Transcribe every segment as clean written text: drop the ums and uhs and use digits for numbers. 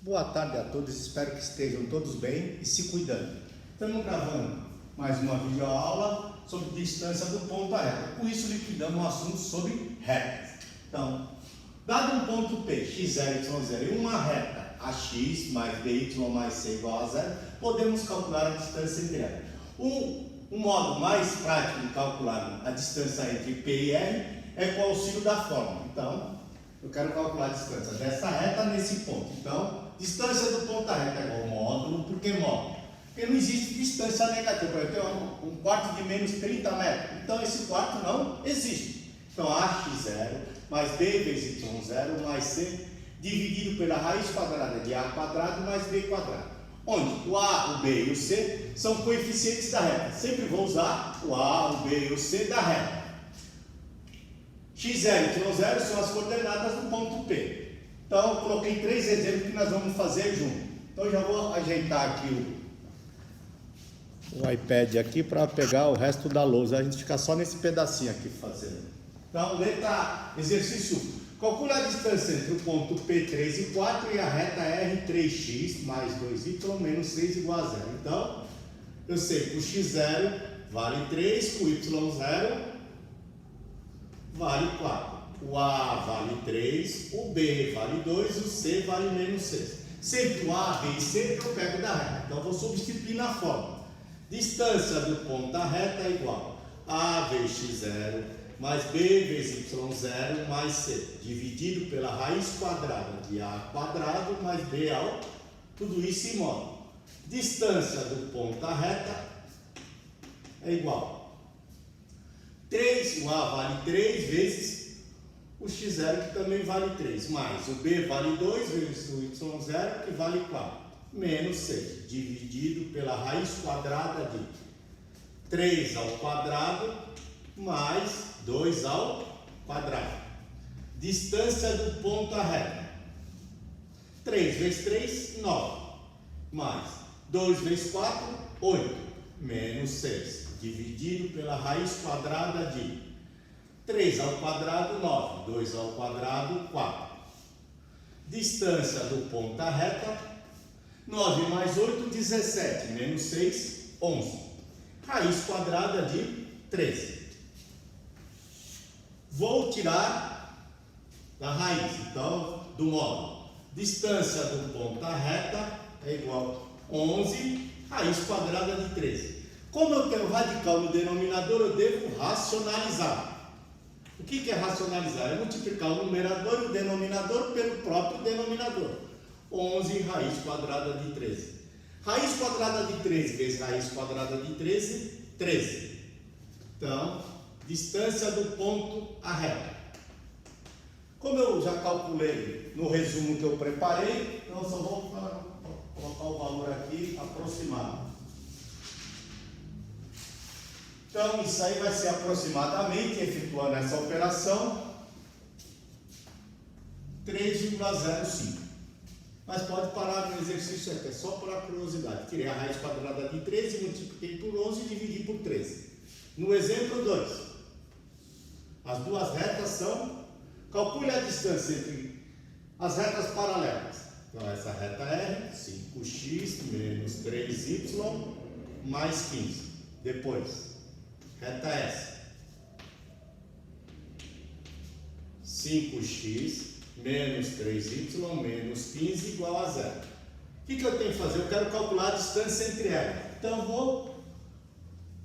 Boa tarde a todos, espero que estejam todos bem e se cuidando. Estamos gravando mais uma videoaula sobre distância do ponto à reta. Com isso, liquidamos um assunto sobre retas. Então, dado um ponto P, x0, y0 e uma reta ax mais by mais c igual a zero, podemos calcular a distância entre elas. Um modo mais prático de calcular a distância entre P e R é com o auxílio da fórmula. Então, eu quero calcular a distância dessa reta nesse ponto. Então, distância do ponto à reta é igual ao módulo. Por que módulo? Porque não existe distância negativa. Por exemplo, eu tenho um quarto de menos 30 metros. Então, esse quarto não existe. Então, ax0 mais b vezes y0 mais c dividido pela raiz quadrada de a quadrado mais b quadrado. Onde o a, o b e o c são coeficientes da reta. Sempre vou usar o a, o b e o c da reta. x0 e y0 são as coordenadas do ponto P. Então, eu coloquei três exemplos que nós vamos fazer junto. Então, eu já vou ajeitar aqui o iPad aqui para pegar o resto da lousa. A gente fica só nesse pedacinho aqui fazendo. Então, letra A, exercício 1. Calcule a distância entre o ponto P 3 e 4 e a reta R 3x mais 2y menos 6 igual a 0. Então, eu sei que o x0 vale 3, o y0 vale 4. O A vale 3, o B vale 2, o C vale menos 6. Sempre o A, B e C eu pego da reta. Então, eu vou substituir na fórmula. Distância do ponto da reta é igual a vezes x0 mais b vezes y0 mais c, dividido pela raiz quadrada de a quadrado mais b ao, tudo isso em módulo. Distância do ponto da reta é igual 3, o a vale 3 vezes o x0, que também vale 3, mais o b vale 2 vezes o y0, que vale 4, menos 6, dividido pela raiz quadrada de 3 ao quadrado mais 2 ao quadrado. Distância do ponto à reta. 3 vezes 3, 9, mais 2 vezes 4, 8, menos 6, dividido pela raiz quadrada de 3 ao quadrado, 9, 2 ao quadrado, 4. Distância do ponto à reta, 9 mais 8, 17, menos 6, 11. Raiz quadrada de 13. Vou tirar da raiz, então, do módulo. Distância do ponto à reta é igual a 11, raiz quadrada de 13. Como eu tenho radical no denominador, eu devo racionalizar. O que é racionalizar? É multiplicar o numerador e o denominador pelo próprio denominador. 11 raiz quadrada de 13. Raiz quadrada de 13 vezes raiz quadrada de 13, 13. Então, distância do ponto à reta. Como eu já calculei no resumo que eu preparei, então eu só vou colocar o valor aqui aproximado. Então, isso aí vai ser aproximadamente, efetuando essa operação, 3,05. Mas pode parar no exercício aqui, é só por curiosidade. Tirei a raiz quadrada de 13, multipliquei por 11 e dividi por 13. No exemplo 2, as duas retas são, calcule a distância entre as retas paralelas. Então, essa reta R, 5x menos 3y mais 15. Depois, reta S, 5x menos 3y menos 15 igual a 0. O que eu tenho que fazer? Eu quero calcular a distância entre elas. Então, eu vou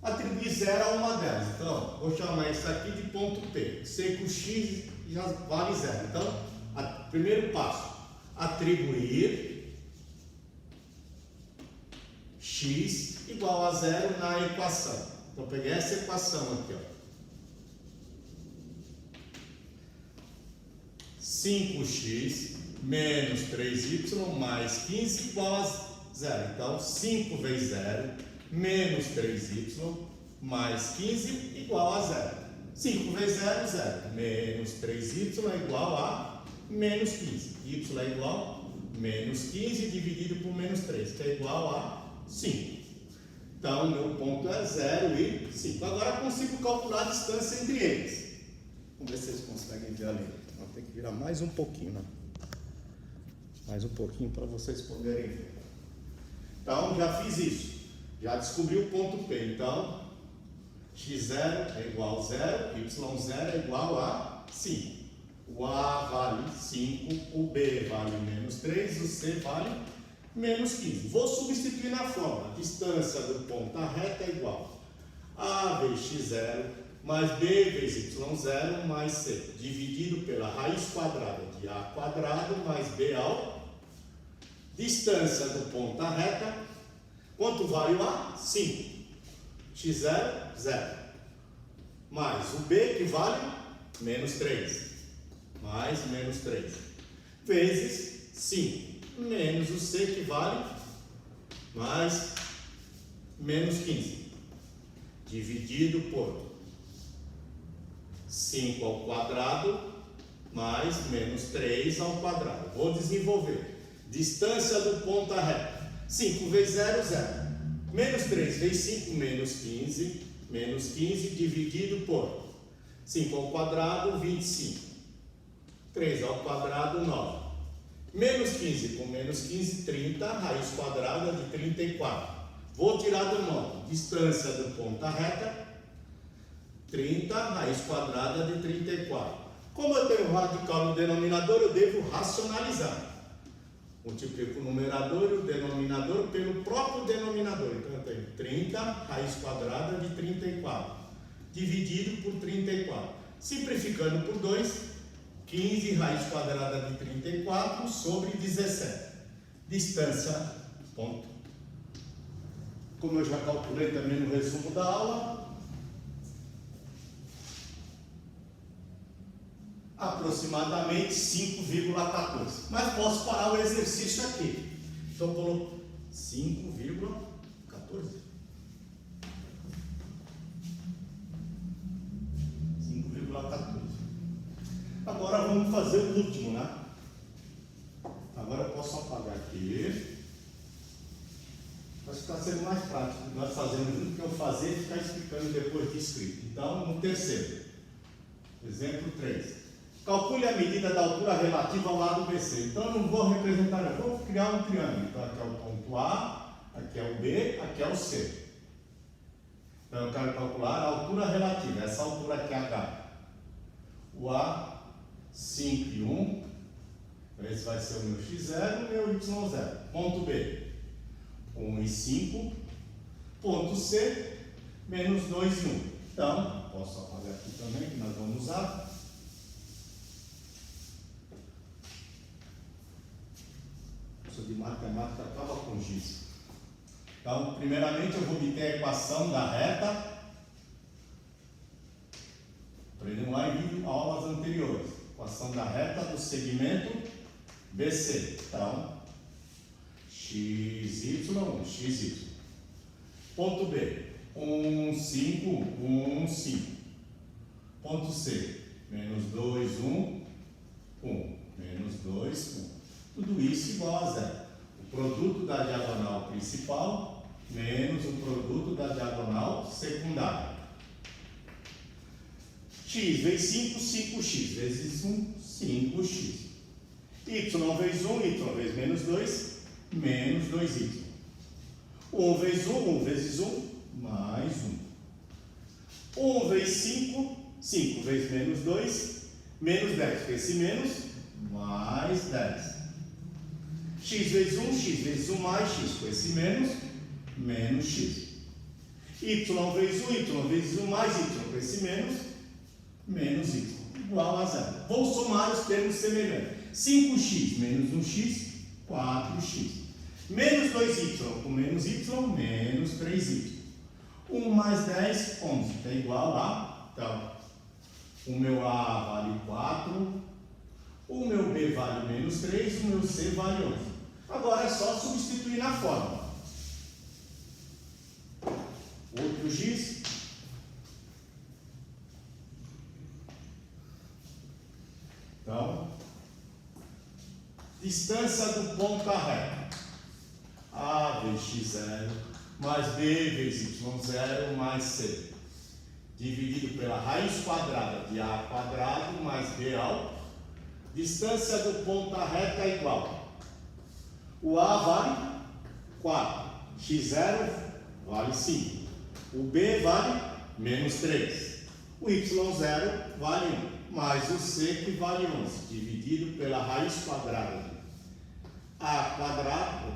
atribuir 0 a uma delas. Então, vou chamar isso aqui de ponto P. Sei que o x já vale 0. Então, primeiro passo, atribuir x igual a 0 na equação. Então, eu peguei essa equação aqui, ó. 5x menos 3y mais 15 igual a 0. Então, 5 vezes 0 menos 3y mais 15 igual a 0. 5 vezes 0, 0. Menos 3y é igual a menos 15. Y é igual a menos 15 dividido por menos 3, que é igual a 5. Então, meu ponto é 0 e 5. Agora, eu consigo calcular a distância entre eles. Vamos ver se vocês conseguem ver ali. Tem que virar mais um pouquinho, né? Mais um pouquinho para vocês poderem ver. Então, já fiz isso. Já descobri o ponto P. Então, x0 é igual a 0, y0 é igual a 5. O A vale 5, o B vale menos 3, o C vale menos 15. Vou substituir na fórmula. A distância do ponto à reta é igual a vezes x0 mais b vezes y0 mais c, dividido pela raiz quadrada de a quadrado mais b ao distância do ponto à reta. Quanto vale o a? 5. x0, 0. Mais o b, que vale menos 3. Mais menos 3. Vezes 5. Menos o c, que vale mais menos 15. Dividido por 5 ao quadrado mais menos 3 ao quadrado. Vou desenvolver. Distância do ponto à reta. 5 vezes 0, 0. Menos 3 vezes 5, menos 15. Menos 15 dividido por 5 ao quadrado, 25. 3 ao quadrado, 9. Menos 15 com menos 15, 30. Raiz quadrada de 34. Vou tirar do 9. Distância do ponto à reta. 30, raiz quadrada de 34. Como eu tenho radical no denominador, eu devo racionalizar. Multiplico o numerador e o denominador pelo próprio denominador. Então eu tenho 30, raiz quadrada de 34, dividido por 34. Simplificando por 2, 15 raiz quadrada de 34 sobre 17. Distância, ponto. Como eu já calculei também no resumo da aula, aproximadamente 5,14. Mas posso parar o exercício aqui. Então, coloco 5,14. 5,14. Agora vamos fazer o último, né? Agora eu posso apagar aqui. Acho que está sendo mais prático. Nós fazemos junto, que eu fazer e ficar explicando depois de escrito. Então, no terceiro. Exemplo 3. Calcule a medida da altura relativa ao lado BC. Então, eu não vou representar, eu vou criar um triângulo. Então, aqui é o ponto A, aqui é o B, aqui é o C. Então, eu quero calcular a altura relativa. Essa altura aqui é H. O A, 5 e 1. Então, esse vai ser o meu x0 e o meu y0. Ponto B, 1 e 5. Ponto C, menos 2 e 1. Então, posso apagar aqui também, que nós vamos usar. De matemática acaba com giz. Então, primeiramente eu vou obter a equação da reta. Aprendemos lá em aulas anteriores. Equação da reta do segmento BC. Então, xy, xy. Ponto B, 1, 5, 1, 5. Ponto C, menos 2, 1, 1. Menos 2, 1. Tudo isso igual a 0. O produto da diagonal principal menos o produto da diagonal secundária. X vezes 5, 5x. Vezes 1, 5x. Y vezes 1, y vezes menos 2, menos 2y. 1 vezes 1, 1 vezes 1, mais 1. 1 vezes 5, 5 vezes menos 2, menos 10. Esse menos, mais 10. X vezes 1, x vezes 1 mais x, com esse menos, menos x. Y vezes 1, y vezes 1 mais y, com esse menos, menos y, igual a 0. Vou somar os termos semelhantes. 5x menos 1x, 4x. Menos 2y com menos y, menos 3y. 1 mais 10, 11, que é igual a, então, o meu A vale 4, o meu B vale menos 3, o meu C vale 11. Agora é só substituir na fórmula. Outro giz. Então, distância do ponto à reta. A vezes x0 mais B vezes y0 mais C. Dividido pela raiz quadrada de A quadrado mais B ao. Distância do ponto à reta é igual O A vale 4. X0 vale 5. O B vale menos 3. O Y0 vale 1. Mais o C que vale 11. Dividido pela raiz quadrada de A quadrado.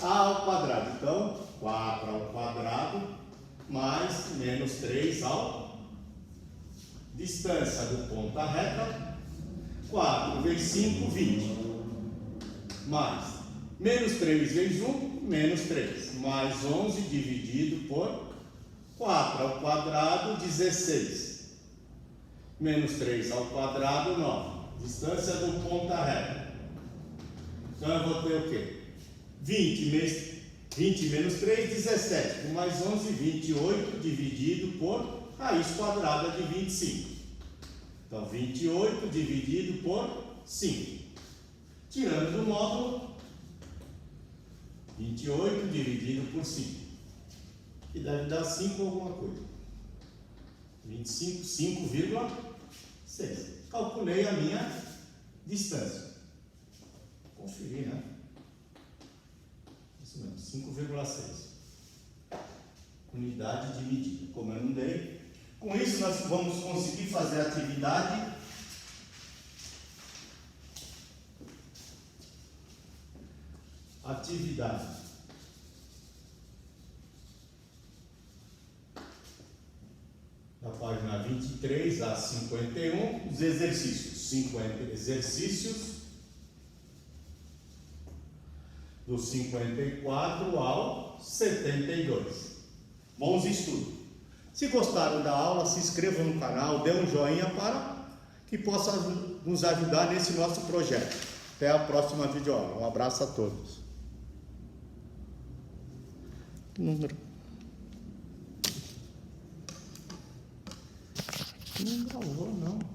A ao quadrado. Então, 4 ao quadrado mais menos 3 ao distância do ponto à reta. 4 vezes 5, 20. Mais menos 3 vezes 1, menos 3. Mais 11 dividido por 4 ao quadrado, 16. Menos 3 ao quadrado, 9. Distância do ponto à reta. Então eu vou ter o quê? 20 menos 3, 17. Com mais 11, 28 dividido por raiz quadrada de 25. Então 28 dividido por 5. Tirando do módulo, 28 dividido por 5. Que deve dar 5 alguma coisa. 25, 5,6. Calculei a minha distância. Vou conferir, né? Isso mesmo, 5,6. Unidade de medida. Como eu não dei. Com isso, nós vamos conseguir fazer a atividade da página 23 a 51, os exercícios. 50 exercícios do 54 ao 72. Bons estudos. Se gostaram da aula, se inscrevam no canal, dê um joinha para que possa nos ajudar nesse nosso projeto. Até a próxima videoaula. Um abraço a todos. Número. Não gravou, não.